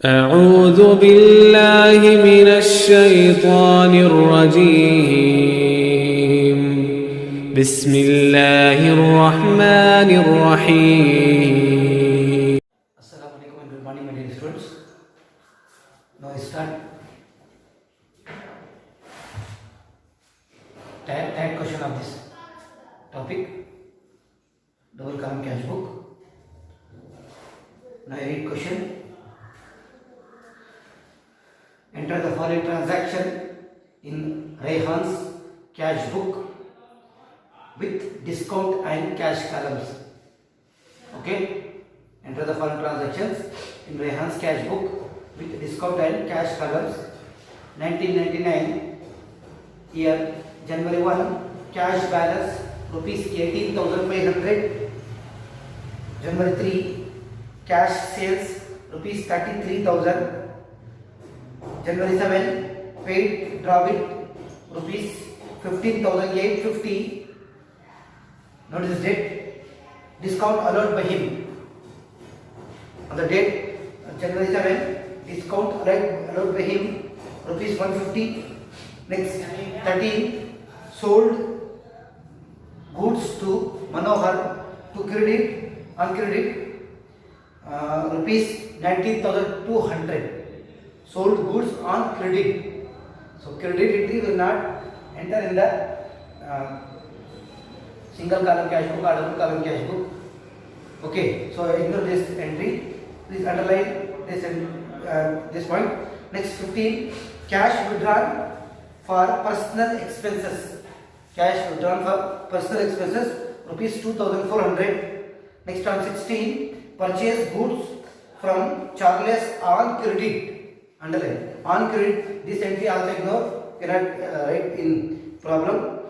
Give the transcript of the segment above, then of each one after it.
أعوذ بالله من الشيطان الرجيم بسم الله الرحمن الرحيم. Assalamu alaikum and good morning, my dear students. Now I start tag question of this topic, double column cash book. Now I read question. Enter the following transaction in Rayhan's cash book with discount and cash columns. Okay. Enter the following transactions in Rayhan's cash book with discount and cash columns. 1999 year, January 1, cash balance rupees 18,500. January 3, cash sales rupees 33,000. January 7, paid debit rupees 15,850. Notice date, discount allowed by him. On the date January 7, discount allowed by him rupees 150. Next 13, sold goods to Manohar to credit on credit rupees 19,200. Sold goods on credit. So credit entry will not enter in the single column cash book or double column cash book. Okay, so ignore this entry. Please underline this point. Next 15, cash withdrawn for personal expenses. Cash withdrawn for personal expenses rupees 2,400. Next on 16, purchase goods from Charles on credit. Underline on credit. This entry also ignore. Cannot write in problem.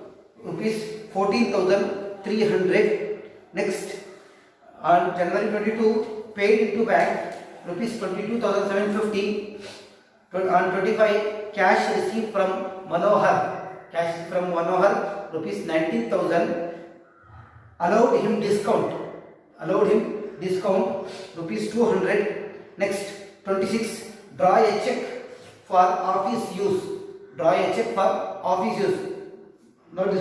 Rupees 14,300. Next on January 22, paid into bank rupees 22,750. On 25, cash received from Manohar. Cash from Manohar rupees 19,000. Allowed him discount rupees 200. Next 26, draw a check for office use. Note this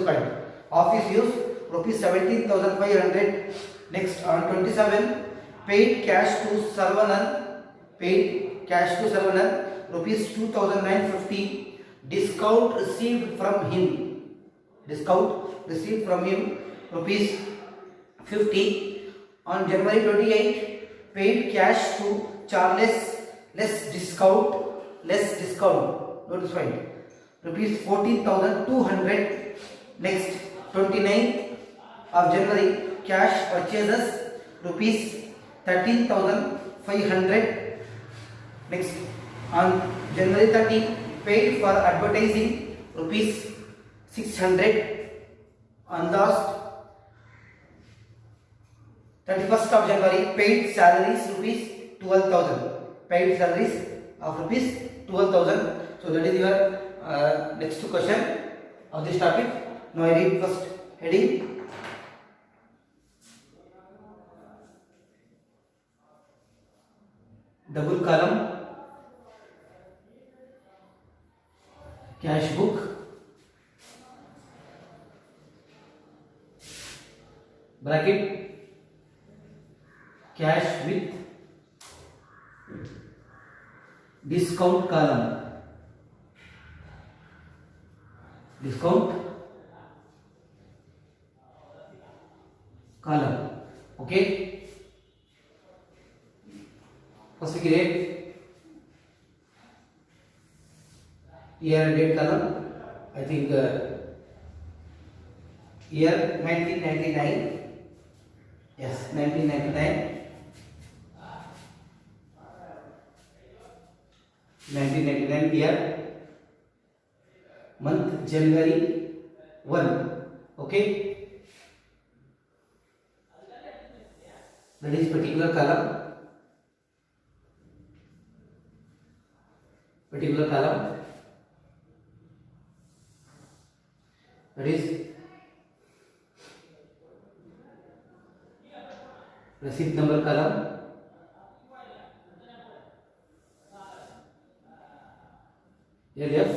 point. Office use rupees 17,500. Next on 27, paid cash to Saravanan rupees 2,950. Discount received from him rupees 50. On January 28, paid cash to Charles less discount. Note this point. Rupees 14,200. Next 29th of January, cash purchases rupees 13,500. Next on January 30, paid for advertising rupees 600. On last 31st of January, paid salaries rupees 12,000. Paid salaries of rupees 12,000. So that is your next question of this topic. Now I read first heading. Double column cash book bracket cash with discount column. Okay, first we create year and date column. I think year 1999. Yes, 1999. 1999 year, month January 1. Okay, that is particular column. That is receipt number column, LF,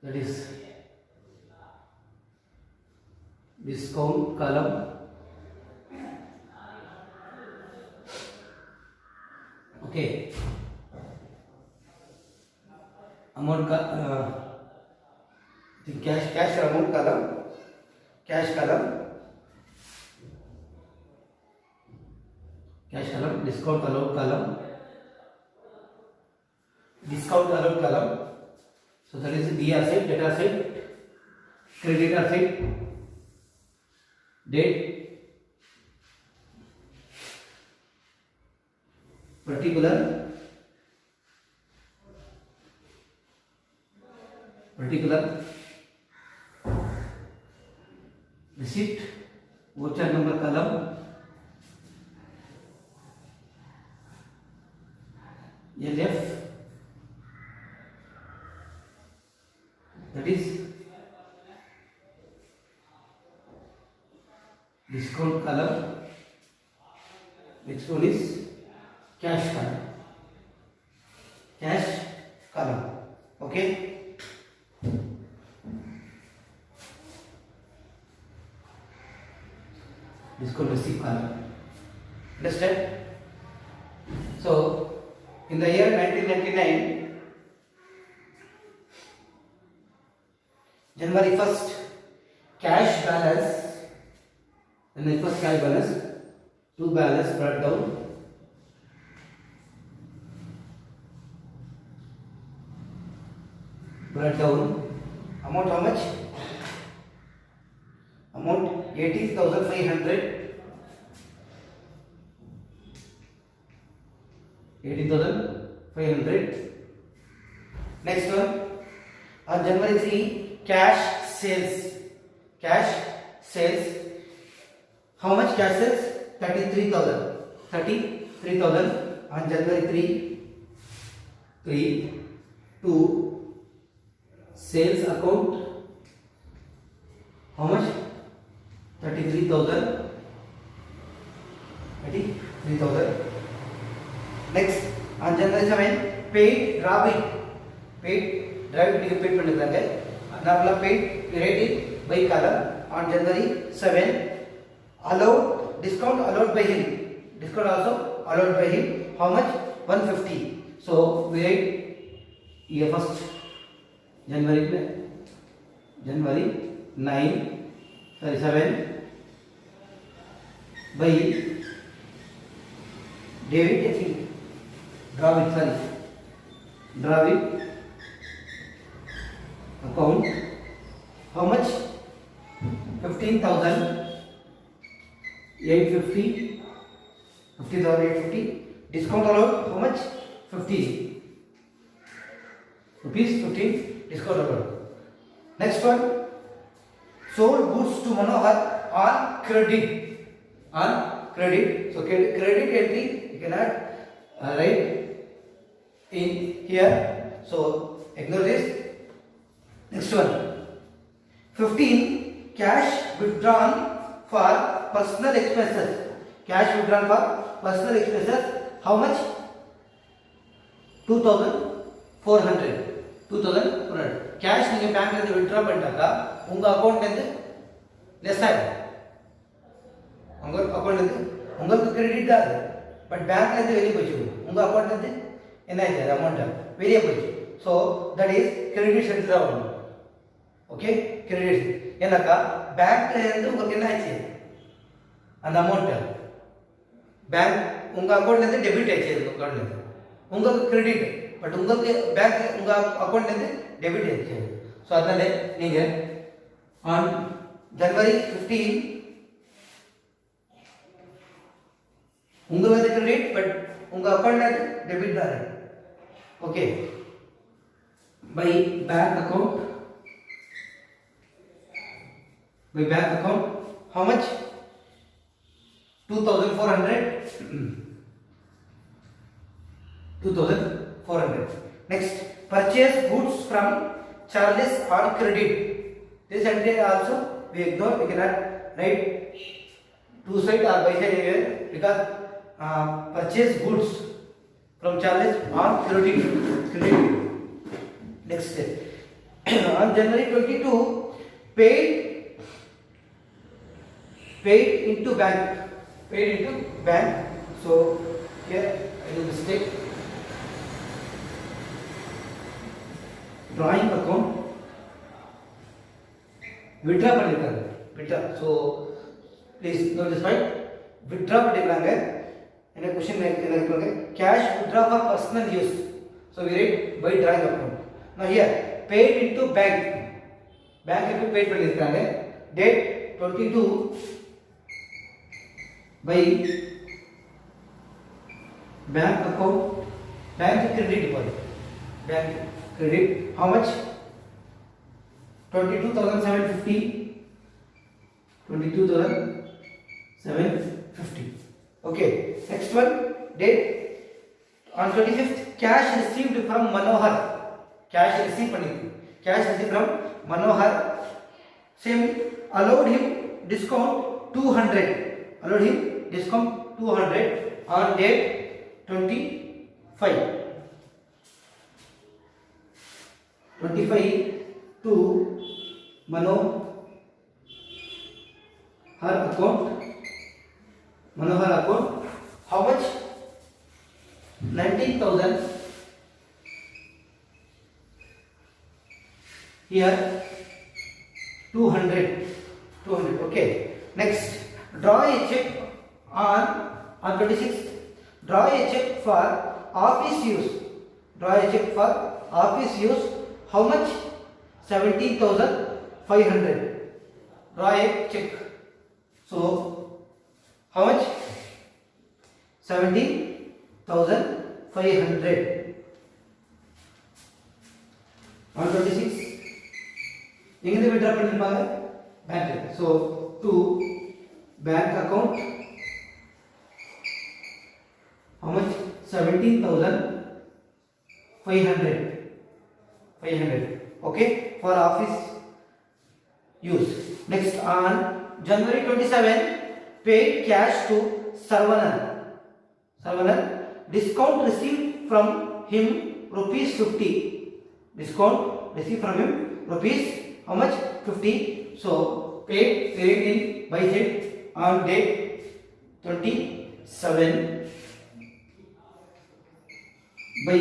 that is discount column, okay, amount the cash amount column, cash column, discount allowed column, so that is DR side, data side, creditor side, date, particular, receipt, voucher number column, LF, that is discount column. Next one is cash column, okay. Discount receipt column, understand? So in the year 1999, January 1st, cash balance, and the first cash balance, two balance brought down, amount how much? Amount 18,500, 18,500. Next one, on January 3, cash sales, how much cash sales? 33,000 on January 3 to sales account, how much? 33,000. Next, on January 7, paid drawing நீங்க paid பண்ணிருக்காங்க. நார்மலா paid rate it by column. On January 7, allowed discount allowed by him, discount also allowed by him, how much? 150. So we write here first January 7 by David, I think Dravid account, how much? 15,850. Discount allowed, how much? 15 rupees, discount allowed. Next one, sold goods to Manohar on credit. So credit entry you cannot write in here, so ignore this. Next one, 15, cash withdrawn for personal expenses. How much? 2,400. Cash நீங்க பேங்க்ல இருந்து withdraw பண்ணிட்டாக்கா உங்க அக்கவுண்ட்ல இருந்து less ஆயிடும். உங்க அக்கவுண்ட்ல இருந்து உங்களுக்கு கிரெடிட் தான், பட் பேங்க்ல இருந்து வெளியே போச்சு. உங்க அக்கவுண்ட்ல இருந்து என்ன ஆயிடுச்சு? அமௌண்ட் வெளியே போச்சு. So that is credit centre ஆகும். ஓகே, கிரெடிட் ஏன்னாக்கா பேங்க்ல இருந்து உங்களுக்கு என்ன ஆயிடுச்சு? அந்த அமௌண்ட் பேங்க் உங்க அக்கவுண்ட்ல இருந்து டெபிட் ஆயிடுச்சு. உங்க அக்கவுண்ட்ல இருந்து உங்களுக்கு கிரெடிட், பட் உங்களுக்கு பேங்க் உங்க அக்கவுண்ட்ல இருந்து டெபிட் ஆயிடுச்சு. ஸோ அதனால நீங்க ஆன் January 15 உங்களுக்கு கிரெடிட், பட் உங்க அக்கவுண்ட்ல இருந்து டெபிட் தான். Okay, by bank account, how much? 2,400. Next, purchase goods from Charles on credit. This entry also we ignore. We cannot write two side or by side here because purchase goods from Charles on credit. Next step. On January 22, paid into bank. So here I do mistake. Drawing account withdraw பண்ணிருக்காங்க. withdraw. So please note this point. withdraw பண்ணிருக்காங்க. என்ன question என்ன cash withdraw for personal use. So we write by drawing account. Now here paid into bank. bank க்கு paid பண்ணிருக்காங்க. date 22 by bank account, bank credit deposit. Bank credit how much? 22,750. 22,750. Okay, next one, date on 25th, cash received from Manohar. Cash received from Manohar. Same, allowed him discount 200. Allowed him discount 200 on date 25 to Manohar account. How much? 19,000. Here 200. Okay, next, draw a check on 26th. Draw a check for office use. How much? 17,500. Draw a check. So how much? 17,500. On 26 எங்க withdraw பண்ணிருப்பாங்க? bank. So to bank account, how much? 17,500. Okay, for office use. Next, on January 27, paid cash to Sarvanan. Discount received from him rupees 50. Discount received from him rupees how much? 50. So paid in by check on date 27 by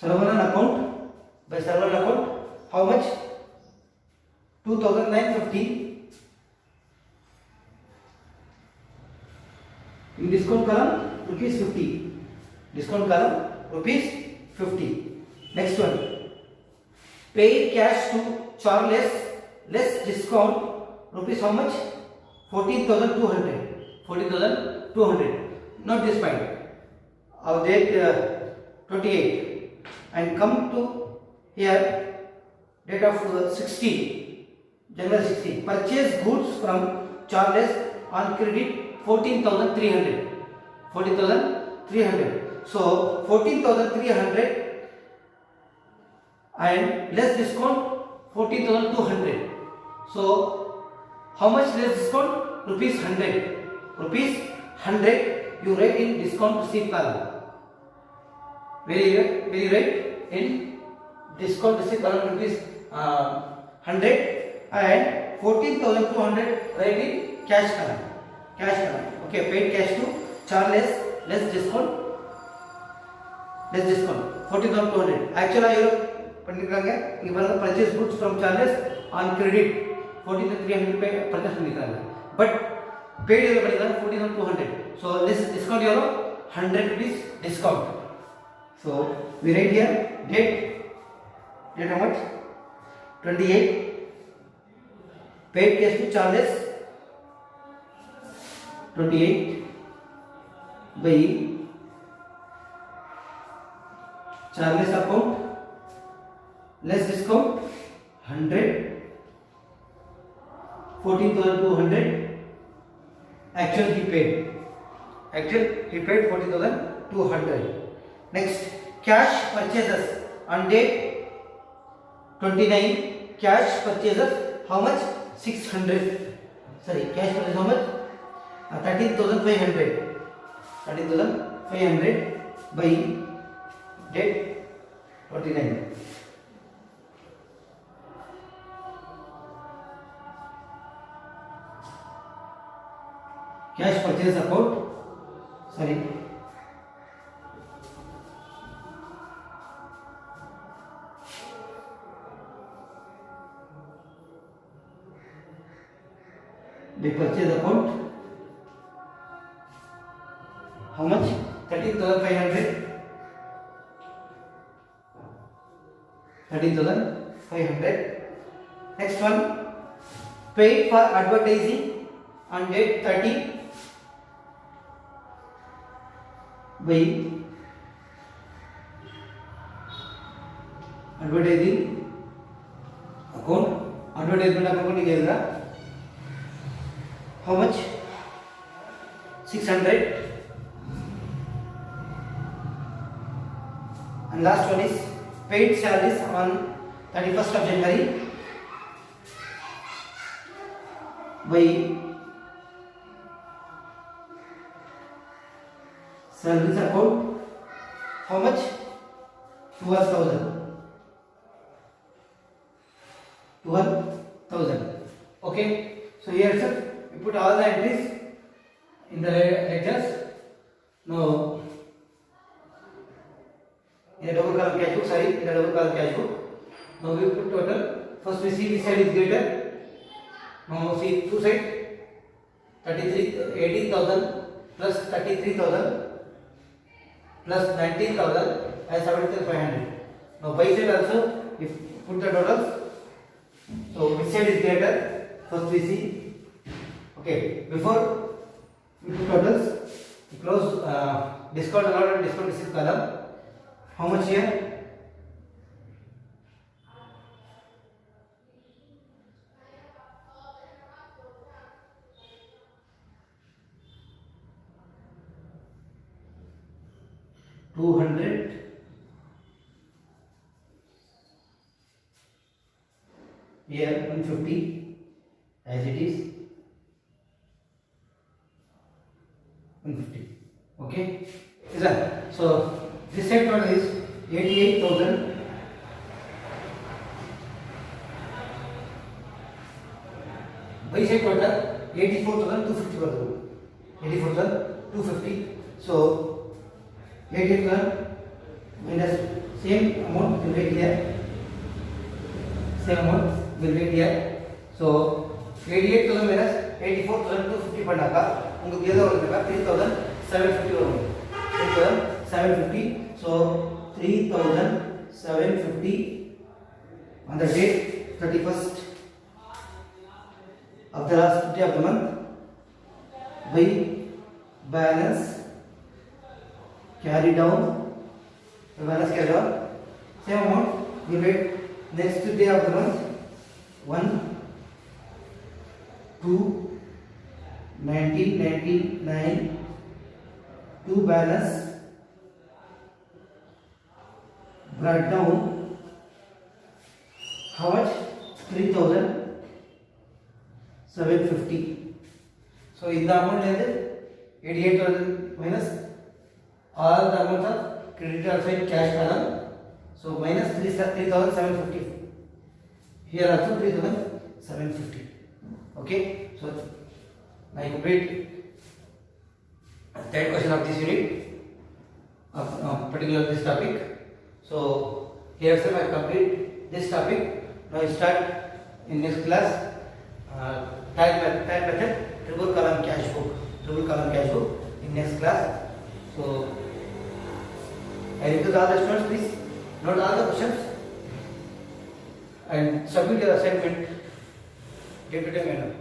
Sarvanan account. How much? 2,950. In discount column rupees 50. Next one, paid cash to Charles less discount rupees how much? 14,200. Note this point. Our date 28 and come to here date of 16 January 16. Purchase goods from Charles on credit 14,300. So 14,300 and less discount 14,200. So how much less discount? Rupees 100. You write in discount receipt column. Very right in discount receipt column rupees 100 and 14,200 write in cash column. Okay, paid cash to Charles less discount 14,200. Actually பண்ணிருக்காங்க. இங்க பாருங்க, purchase goods from Charles on credit 14,300 pay purchase பண்ணிருக்காங்க. But paid எவ்வளவு பண்ணிருக்காங்க? 14,200. So this discount எவ்வளவு? 100 rupees discount. So we write here date how much? 28. Paid cash to Charles 28 by Charles account less discount 100, 14,200. Actual he paid 14,200. Next, cash purchases on date 29. Cash purchases how much? 600. sorry, cash balance how much? 13,500. 13,500 by date 29. Cash purchase account, sorry, the purchase account, how much? 13,500. 13,500. Next one, paid for advertising on date 30 by advertising account. Advertisement account is how much? 600. And last one is paid salaries on 31st of January by salaries account, how much? 12,000. 12,000. Okay, so here sir, we put all the entries in the ledgers. Now in a double column cash book, sorry, in a double column cash book. Now we put total. First we see this side is greater. Now see two side, 18,000 plus 33,000 plus 19,000 and 7,500. Now by side also, if put the totals, so which side is greater? First we see. Okay, before we put totals, we close discount allowed and discount received column. How much here? $200. Here 150 as it is 150. Okay, is that so? This side total is 88,000. By side total 84,250. 84,250. So 88,000 minus same amount will be here. Same amount will be here. So 88,000 minus 84,250 பண்ணாக்கா உங்களுக்கு எது வருதுன்னா 3,750 வரும். 3,750. So 3,750 on the date 31st of the last day of the month by balance carry down. The balance carry down. Same amount will be next day of the month 1, 2, 1999 to balance brought down how much? 3,750. So in the amount is 88,000 minus all the amount of credit also in cash column. So minus 3,750. Here also 3,750. Okay. So I complete third question of this unit of particular this topic. So here sir I complete this topic. Now I start in next class time method triple column cash book in next class. So I request all the students please note all the questions and submit your assignment day to day manner.